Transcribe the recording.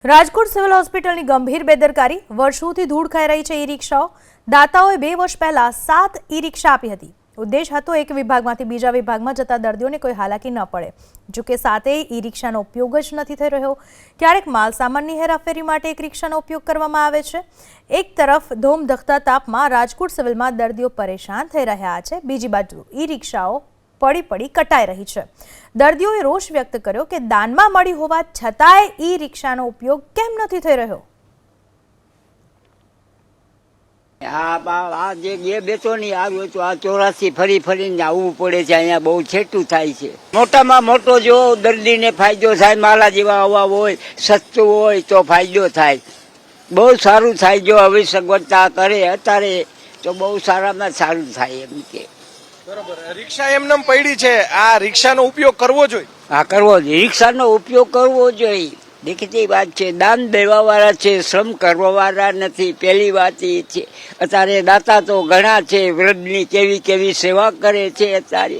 Rajkot civil હોસ્પિટલની ગંભીર બેદરકારી, વર્ષોથી ધૂળ ખાઈ રહી છે ઈ-રિક્ષાઓ। દાતાઓએ 2 વર્ષ પહેલા 7 ઈ-રિક્ષા આપી હતી। ઉદ્દેશ હતો એક વિભાગમાંથી બીજા વિભાગમાં જતા દર્દીઓને કોઈ હાલાકી ન પડે। જો કે 7 ઈ-રિક્ષાનો ઉપયોગ જ નથી થઈ રહ્યો। ક્યારેક માલ સામાનની હેરાફેરી માટે એક રિક્ષાનો ઉપયોગ કરવામાં આવે છે। એક તરફ ધોમધખતા તાપમાં રાજકોટ સિવિલમાં દર્દીઓ પરેશાન થઈ રહ્યા છે, બીજી બાજુ ઈ-રિક્ષાઓ પડી કટાઈ રહી છે। દર્દીઓએ રોષ વ્યક્ત કર્યો કે દાનમાં મળી હોવા છતાંય ઈ-રિક્ષાનો ઉપયોગ કેમ નથી થઈ રહ્યો। આ જે બેસો નહીં આવ્યો તો આ 84 ફરીને આવવું પડે છે। અહીંયા બહુ છેટું થાય છે। મોટામાં મોટો જો દર્દીને ફાયદો થાય, માલા જેવા હવા હોય, સસ્તું હોય તો ફાયદો થાય, બહુ સારું થાય। જો હવે સગવડતા કરે અત્યારે તો બહુ સારામાં સારું થાય એમ કે બરોબર। રિક્ષા એમનેમ પડી છે, આ રિક્ષાનો ઉપયોગ કરવો જોઈએ। હા, કરવો જોઈએ, રિક્ષાનો ઉપયોગ કરવો જોઈએ। દેખતી વાત છે, દાન દેવા વાળા છે, શ્રમ કરવા વાળા નથી। પહેલી વાત એ છે, અત્યારે દાતા તો ઘણા છે, વૃદ્ધની કેવી સેવા કરે છે અત્યારે।